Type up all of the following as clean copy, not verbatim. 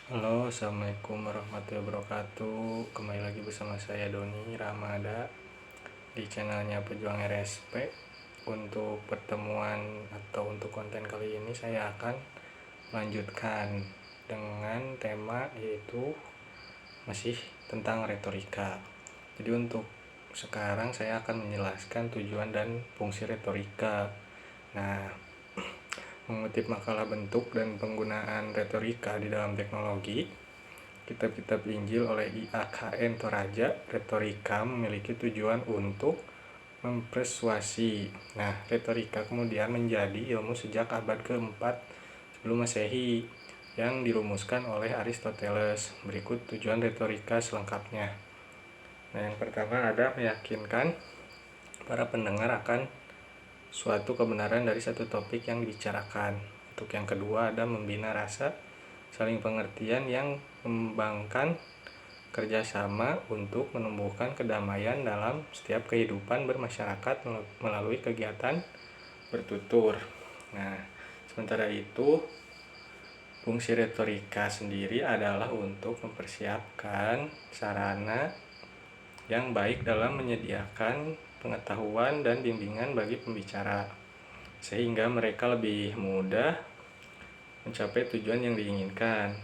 Halo, assalamualaikum warahmatullahi wabarakatuh. Kembali lagi bersama saya Doni Ramada di channelnya Pejuang RSP. Untuk pertemuan atau untuk konten kali ini saya akan melanjutkan dengan tema yaitu masih tentang retorika. Jadi untuk sekarang saya akan menjelaskan tujuan dan fungsi retorika. Nah, mengutip makalah bentuk dan penggunaan retorika di dalam teknologi, kitab-kitab Injil oleh IAKN Toraja, retorika memiliki tujuan untuk mempersuasi. Nah, retorika kemudian menjadi ilmu sejak abad keempat sebelum Masehi yang dirumuskan oleh Aristoteles. Berikut tujuan retorika selengkapnya. Nah, yang pertama ada meyakinkan para pendengar akan suatu kebenaran dari satu topik yang dibicarakan. Untuk yang kedua ada membina rasa saling pengertian yang mengembangkan kerjasama untuk menumbuhkan kedamaian dalam setiap kehidupan bermasyarakat melalui kegiatan bertutur. Nah, sementara itu fungsi retorika sendiri adalah untuk mempersiapkan sarana yang baik dalam menyediakan pengetahuan dan bimbingan bagi pembicara, sehingga mereka lebih mudah mencapai tujuan yang diinginkan.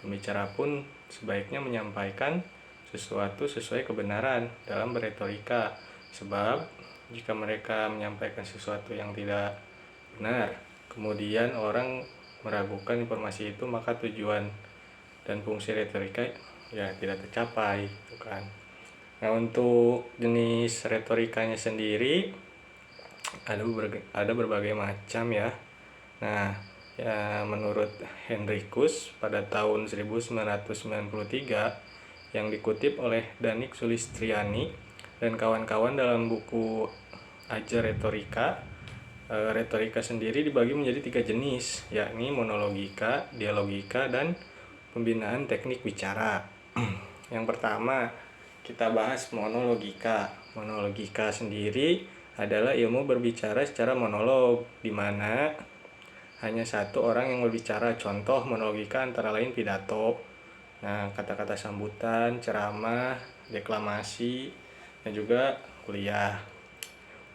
Pembicara pun sebaiknya menyampaikan sesuatu sesuai kebenaran dalam berretorika, sebab jika mereka menyampaikan sesuatu yang tidak benar, kemudian orang meragukan informasi itu, maka tujuan dan fungsi retorika ya tidak tercapai, kan. Nah, untuk jenis retorikanya sendiri ada berbagai macam ya. Nah, ya menurut Henricus pada tahun 1993 yang dikutip oleh Danik Sulistriani dan kawan-kawan dalam buku Ajar Retorika, retorika sendiri dibagi menjadi 3 jenis, yakni monologika, dialogika, dan pembinaan teknik bicara. Yang pertama, kita bahas monologika. Monologika sendiri adalah ilmu berbicara secara monolog, di mana hanya satu orang yang berbicara. Contoh monologika antara lain pidato, nah kata-kata sambutan, ceramah, deklamasi, dan juga kuliah.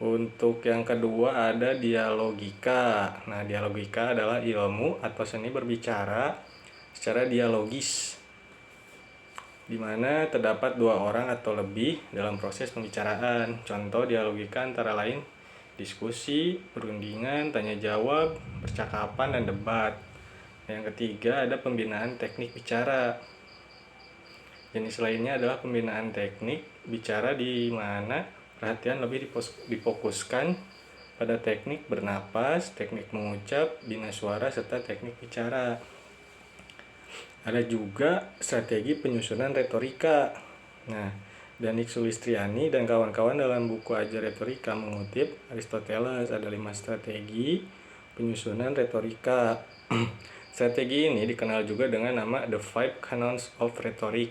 Untuk yang kedua ada dialogika. Nah, dialogika adalah ilmu atau seni berbicara secara dialogis, di mana terdapat dua orang atau lebih dalam proses pembicaraan. Contoh dialogika antara lain diskusi, perundingan, tanya jawab, percakapan, dan debat. Yang ketiga ada pembinaan teknik bicara. Jenis lainnya adalah pembinaan teknik bicara, di mana perhatian lebih difokuskan pada teknik bernapas, teknik mengucap, bina suara, serta teknik bicara. Ada juga strategi penyusunan retorika. Nah, Danik Sulistriani dan kawan-kawan dalam buku Ajar Retorika mengutip Aristoteles ada 5 strategi penyusunan retorika. Strategi ini dikenal juga dengan nama The Five Canons of Rhetoric.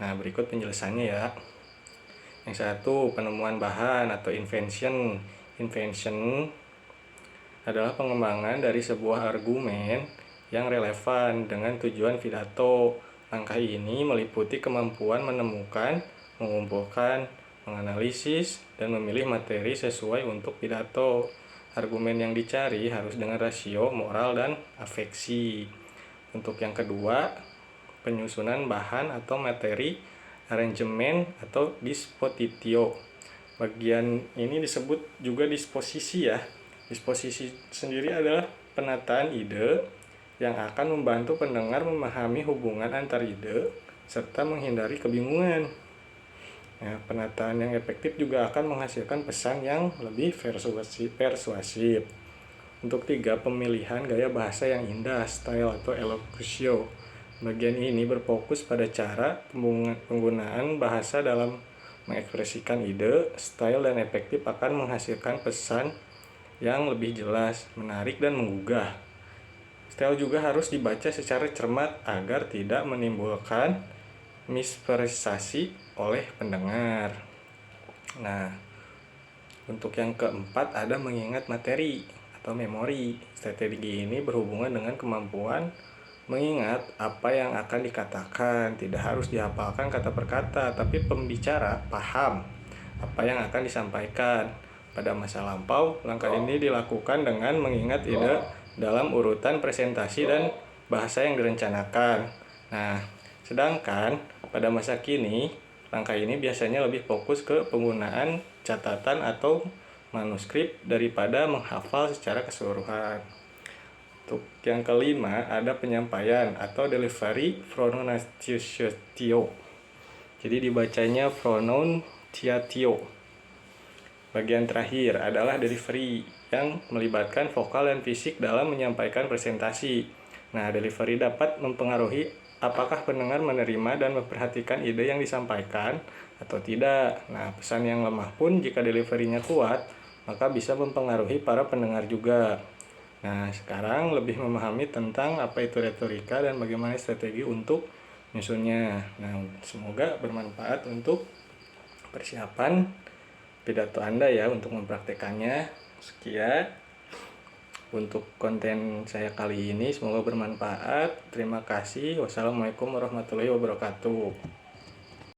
Nah, berikut penjelasannya ya. Yang satu, penemuan bahan atau invention. Invention adalah pengembangan dari sebuah argumen yang relevan dengan tujuan pidato. Langkah ini meliputi kemampuan menemukan, mengumpulkan, menganalisis, dan memilih materi sesuai untuk pidato. Argumen yang dicari harus dengan rasio moral dan afeksi. Untuk yang kedua, penyusunan bahan atau materi, arrangement atau dispositio. Bagian ini disebut juga disposisi ya. Disposisi sendiri adalah penataan ide yang akan membantu pendengar memahami hubungan antar ide serta menghindari kebingungan. Nah, penataan yang efektif juga akan menghasilkan pesan yang lebih persuasif. Untuk 3, pemilihan gaya bahasa yang indah, style atau elocutio. Bagian ini berfokus pada cara penggunaan bahasa dalam mengekspresikan ide. Style dan efektif akan menghasilkan pesan yang lebih jelas, menarik, dan menggugah. Style juga harus dibaca secara cermat agar tidak menimbulkan mispersepsi oleh pendengar. Nah, untuk yang keempat ada mengingat materi atau memori. Strategi ini berhubungan dengan kemampuan mengingat apa yang akan dikatakan. Tidak harus dihafalkan kata per kata, tapi pembicara paham apa yang akan disampaikan. Pada masa lampau, langkah ini dilakukan dengan mengingat ide dalam urutan presentasi dan bahasa yang direncanakan. Nah, sedangkan pada masa kini, langkah ini biasanya lebih fokus ke penggunaan catatan atau manuskrip daripada menghafal secara keseluruhan. Untuk yang kelima, ada penyampaian atau delivery pronunciatio. Jadi dibacanya pronunciatio. Bagian terakhir adalah delivery yang melibatkan vokal dan fisik dalam menyampaikan presentasi. Nah, delivery dapat mempengaruhi apakah pendengar menerima dan memperhatikan ide yang disampaikan atau tidak. Nah, pesan yang lemah pun jika deliverynya kuat, maka bisa mempengaruhi para pendengar juga. Nah, sekarang lebih memahami tentang apa itu retorika dan bagaimana strategi untuk menyusunnya. Nah, semoga bermanfaat untuk persiapan pidato Anda ya untuk mempraktekannya. Sekian untuk konten saya kali ini, semoga bermanfaat. Terima kasih. Wassalamualaikum warahmatullahi wabarakatuh.